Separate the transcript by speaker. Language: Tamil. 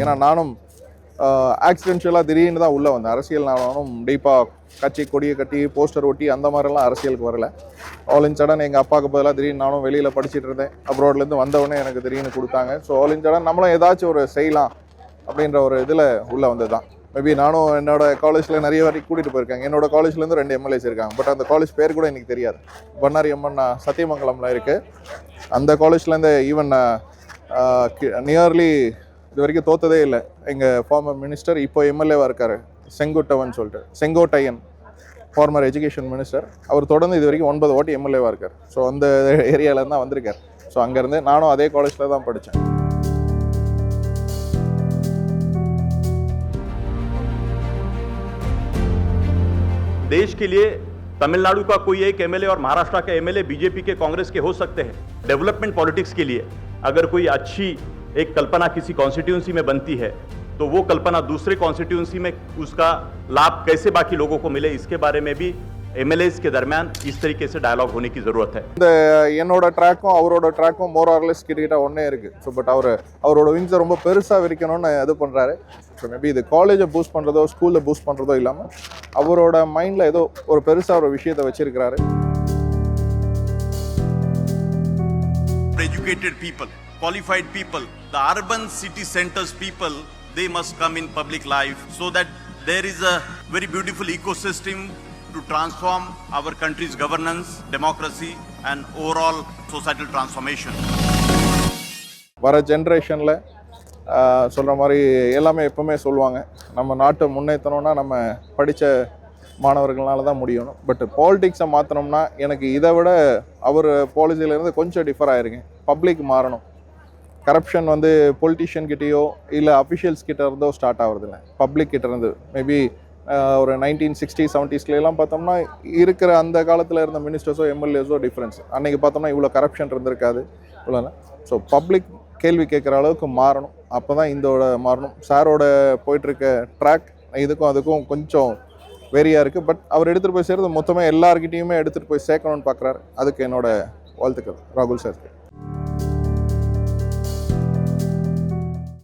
Speaker 1: ஏன்னா நானும் ஆக்சிடென்ஷியலாக திடீர்னு தான் உள்ளே வந்தேன். அரசியல் நானும் டீப்பாக கட்சி கொடியை கட்டி போஸ்டர் ஒட்டி அந்த மாதிரிலாம் அரசியலுக்கு வரல. ஆல் இன் சடன் எங்கள் அப்பாவுக்கு பதிலாக திடீர்னு நானும் வெளியில் படிச்சுட்டு இருந்தேன். அப்ராட்லேருந்து வந்தவொடனே எனக்கு திடீர்னு கொடுத்தாங்க. ஸோ ஆல் இன் சடன் நம்மளும் ஏதாச்சும் ஒரு செய்யலாம் அப்படின்ற ஒரு இதில் உள்ளே வந்தது தான். மேபி நானும் என்னோடய காலேஜில் நிறைய வாட்டி கூட்டிகிட்டு போயிருக்காங்க. என்னோடய காலேஜ்லேருந்து 2 எம்எல்ஏஸ் இருக்காங்க. பட் அந்த காலேஜ் பேர் கூட எனக்கு தெரியாது. பண்ணாரி அம்மன் சத்தியமங்கலமில் இருக்குது. அந்த காலேஜ்லேருந்து ஈவன் நியர்லி இது வரைக்கும் தோற்றதே இல்லை. எங்கள் ஃபார்மர் மினிஸ்டர் இப்போ எம்எல்ஏவாக இருக்கார், செங்கோட்டையன் ஃபார்மர் எஜுகேஷன் மினிஸ்டர். அவர் தொடர்ந்து இது வரைக்கும் 9 வாட்டி எம்எல்ஏவாக இருக்கார். ஸோ அந்த ஏரியாவிலேருந்து தான் வந்திருக்கார். ஸோ அங்கேருந்து நானும் அதே காலேஜில் தான் படித்தேன்.
Speaker 2: देश के लिए तमिलनाडु का कोई एक एमएलए और महाराष्ट्र का एमएलए बीजेपी के कांग्रेस के हो सकते हैं. डेवलपमेंट पॉलिटिक्स के लिए अगर कोई अच्छी एक कल्पना किसी कॉन्स्टिट्यूंसी में बनती है तो वो कल्पना दूसरे कॉन्स्टिट्यूंसी में उसका लाभ कैसे बाकी लोगों को मिले, इसके बारे में भी एमएलएस के दरमियान इस तरीके से डायलॉग होने की जरूरत है.
Speaker 1: இந்த என்னோட ட்ராக்கும் அவரோட ட்ராக்கும் மோர் ஆர் லெஸ் கிட்ட ஒன்றே இருக்குது. ஸோ பட் அவரோட விங்ஸை ரொம்ப பெருசாக விரிக்கணும்னு இது பண்ணுறாரு. ஸோ மேபி இது காலேஜை பூஸ்ட் பண்ணுறதோ ஸ்கூலில் பூஸ்ட் பண்ணுறதோ இல்லாமல் அவரோட மைண்டில் ஏதோ ஒரு பெருசாக ஒரு விஷயத்தை வச்சிருக்கிறாரு.
Speaker 3: Educated people, qualified people, the urban city centers people, they must come in public life so that there is a very beautiful ecosystem to transform our country's governance, democracy and overall societal transformation.
Speaker 1: வர ஜென்ரேஷனில் சொல்கிற மாதிரி எல்லாமே எப்போவுமே சொல்லுவாங்க, நம்ம நாட்டை முன்னேற்றணும்னா நம்ம படித்த மாணவர்களால தான் முடியணும். பட் பாலிடிக்ஸை மாற்றினோம்னா எனக்கு இதை விட அவர் பாலிசியிலேருந்து கொஞ்சம் டிஃபர் ஆகிருங்க. பப்ளிக் மாறணும். கரப்ஷன் வந்து பொலிட்டிஷியன்கிட்டேயோ இல்லை அஃபிஷியல்ஸ் கிட்ட இருந்தோ ஸ்டார்ட் ஆகுறதில்ல, பப்ளிக் கிட்ட இருந்து. மேபி ஒரு 1960s 70s பார்த்தோம்னா இருக்கிற அந்த காலத்தில் இருந்த மினிஸ்டர்ஸோ எம்எல்ஏஸோ டிஃப்ரென்ஸ். அன்றைக்கி பார்த்தோம்னா இவ்வளோ கரப்ஷன் இருந்திருக்காது இவ்வளோ. ஸோ பப்ளிக் கேள்வி கேட்குற அளவுக்கு மாறணும். அப்போ தான் இதோட மாறணும். சாரோட போயிட்டுருக்க ட்ராக் இதுக்கும் அதுக்கும் கொஞ்சம் வேரியாக இருக்குது. பட் அவர் எடுத்துகிட்டு போய் சேர்றது மொத்தமாக எல்லாருக்கிட்டையுமே எடுத்துகிட்டு போய் சேர்க்கணும்னு பார்க்குறாரு. அதுக்கு என்னோட வாழ்த்துக்கள் ராகுல் சார்.